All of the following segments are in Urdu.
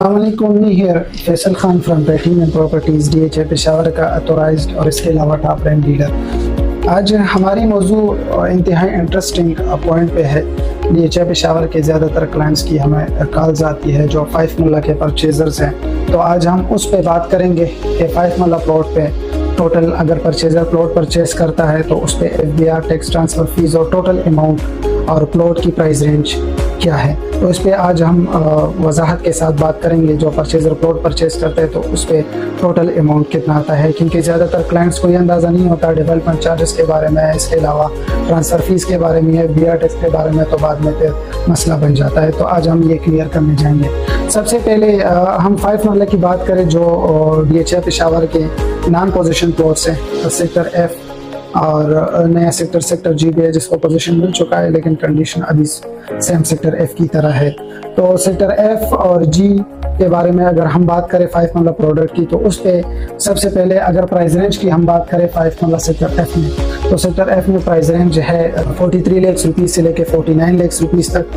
السلام here فیصل خان فرام پیٹین اینڈ پراپرٹیز DHA پشاور کا اتورائزڈ اور اس کے علاوہ ٹاپ رینک ڈیلر۔ آج ہماری موضوع انتہائی انٹرسٹنگ پوائنٹ پہ ہے۔ DHA پشاور کے زیادہ تر کلائنٹس کی ہمیں کالز آتی ہے جو 5 مرلہ کے پرچیزرز ہیں، تو آج ہم اس پہ بات کریں گے کہ 5 مرلہ پلاٹ پہ ٹوٹل اگر پرچیزر پلاٹ پرچیز کرتا ہے تو اس پہ FBR ٹیکس ٹرانسفر فیس اور ٹوٹل اماؤنٹ اور پلاٹ کی پرائز رینج کیا ہے، تو اس پہ آج ہم وضاحت کے ساتھ بات کریں گے۔ جو پرچیزر پلاٹ پرچیز کرتے ہیں تو اس پہ ٹوٹل اماؤنٹ کتنا آتا ہے، کیونکہ زیادہ تر کلائنٹس کو یہ اندازہ نہیں ہوتا ڈیولپمنٹ چارجز کے بارے میں، اس کے علاوہ ٹرانسفر فیس کے بارے میں، FBR ٹیکس کے بارے میں، تو بعد میں پھر مسئلہ بن جاتا ہے۔ تو آج ہم یہ کلیئر کرنے جائیں گے۔ سب سے پہلے ہم 5 مرلہ کی بات کریں جو DHA پشاور کے نان پوزیشن پلاٹس ہیں، سیکٹر F اور نیا سیکٹر G بھی ہے جس کو پوزیشن مل چکا ہے، لیکن کنڈیشن ابھی سیم سیکٹر F کی طرح ہے۔ تو سیکٹر F اور G کے بارے میں اگر ہم بات کریں 5 مرلہ پروڈکٹ کی، تو اس پہ سب سے پہلے اگر پرائز رینج کی ہم بات کریں 5 مرلہ سیکٹر F میں، تو سیکٹر F میں پرائز رینج ہے 43 لاکھ روپیز سے لے کے 49 لاکھ روپیز تک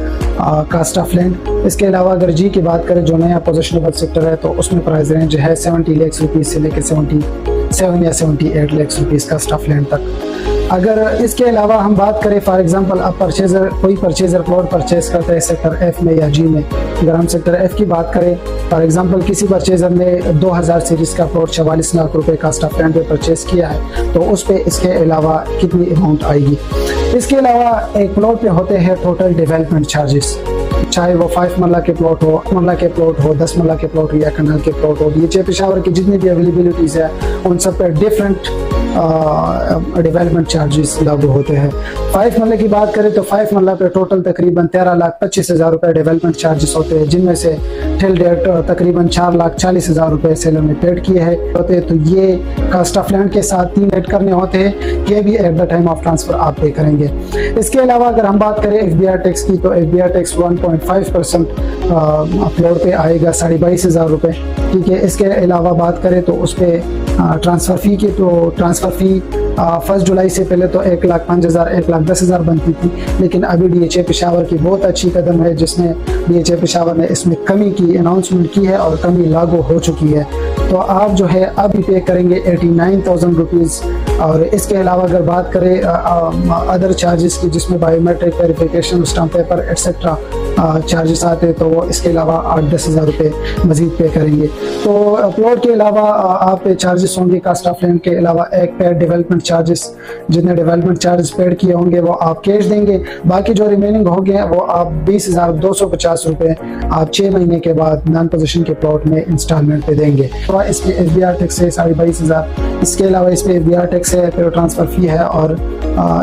کاسٹ آف لینڈ۔ اس کے علاوہ اگر G کی بات کریں جو نیا پوزیشنبل سیکٹر ہے، تو اس میں پرائز رینج ہے 70 لاکھ روپیز سے لے کے 77 یا 78 lakh rupees cost of land تک۔ اگر اس کے علاوہ ہم بات کریں فار ایگزامپل اب کوئی پرچیزر پلاٹ پرچیز کرتا ہے سیکٹر F میں یا G میں، اگر ہم سیکٹر F کی بات کریں فار ایگزامپل کسی پرچیزر نے 2000 سیریز کا پلاٹ 44 لاکھ روپے کاسٹ آف لینڈ پہ پرچیز کیا ہے، تو اس پہ اس کے علاوہ کتنی اماؤنٹ آئے گی۔ اس کے علاوہ ایک پلاٹ پہ ہوتے ہیں ٹوٹل ڈیولپمنٹ چارجز، چاہے وہ 5 مرلہ کے پلاٹ ہو، 8 مرلہ کے پلاٹ ہو، 10 مرلہ کے پلاٹ ہو یا کنال کے پلاٹ ہو۔ DHA پشاور کی جتنی بھی اویلیبلٹیز ہے ان سب پہ ڈفرینٹ ڈیولپمنٹ چارجز لاگو ہوتے ہیں۔ 5 مرلہ کی بات کریں تو 5 مرلہ پہ ٹوٹل تقریباً 13,25,000 روپے ڈیولپمنٹ چارجز ہوتے ہیں، جن میں سے ٹل ڈیٹ تقریباً 4,40,000 روپے سیلر نے پیڈ کیے ہیں ہوتے ہیں، تو یہ کاسٹ آف لینڈ کے ساتھ 3 ایڈ کرنے ہوتے ہیں، یہ بھی at the time of transfer آپ پے کریں گے۔ اس کے علاوہ اگر ہم بات کریں FBR ٹیکس کی، تو FBR ٹیکس 1.5% پلاٹ پہ آئے گا 22,500 روپے، ٹھیک ہے۔ اس کے علاوہ بات کریں تو اس پہ ٹرانسفر فی کی، تو ٹرانسفر فی 1 جولائی سے پہلے تو 1,05,000 1,10,000 بنتی تھی، لیکن ابھی DHA پشاور کی بہت اچھی قدم ہے جس نے DHA پشاور نے اس میں کمی کی اناؤنسمنٹ کی ہے اور کمی لاگو ہو چکی ہے، تو آپ جو ہے اب پے کریں گے 89,000 روپیز۔ اور اس کے علاوہ اگر بات کریں ادر چارجز کی جس میں biometric verification, stamp paper etcetera charges آتے ہیں، تو وہ اس کے علاوہ 8-10,000 روپے مزید پے کریں گے۔ تو پلاٹ کے علاوہ آپ پہ چارجز ہوں گے کاسٹ آف لینڈ کے علاوہ ایک پے ڈیولپمنٹ چارجز، جتنے ڈیولپمنٹ چارجز پیڈ کیے ہوں گے وہ آپ کیش دیں گے، باقی جو ریمیننگ ہوں گے وہ آپ 20,250 روپے آپ 6 مہینے کے بعد نان پوزیشن کے پلاٹ میں انسٹالمنٹ پہ دیں گے۔ اس پہ FBR ٹیکس ہے 22,500، اس کے علاوہ اس پہ FBR ٹیکس ہے، پھر ٹرانسفر فی ہے، اور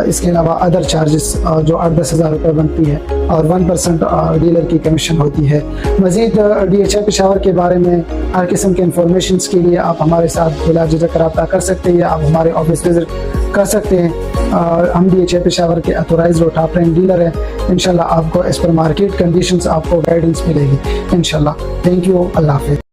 اس کے علاوہ ادر چارجز جو 8-10,000 روپے بنتی ہے، اور 1% ڈیلر کی کمیشن ہوتی ہے۔ مزید DHA پشاور کے بارے میں ہر قسم کے انفارمیشنز کے لیے آپ ہمارے ساتھ بلا جھجک رابطہ کر سکتے ہیں یا آپ ہمارے آفس وزٹ کر سکتے ہیں۔ ہم DHA پشاور کے اتورائزڈ اور ٹاپ رینک ڈیلر ہیں۔ انشاءاللہ آپ کو اس پر مارکیٹ کنڈیشنز آپ کو گائیڈنس ملے گی انشاءاللہ۔ تھینک یو، اللہ حافظ۔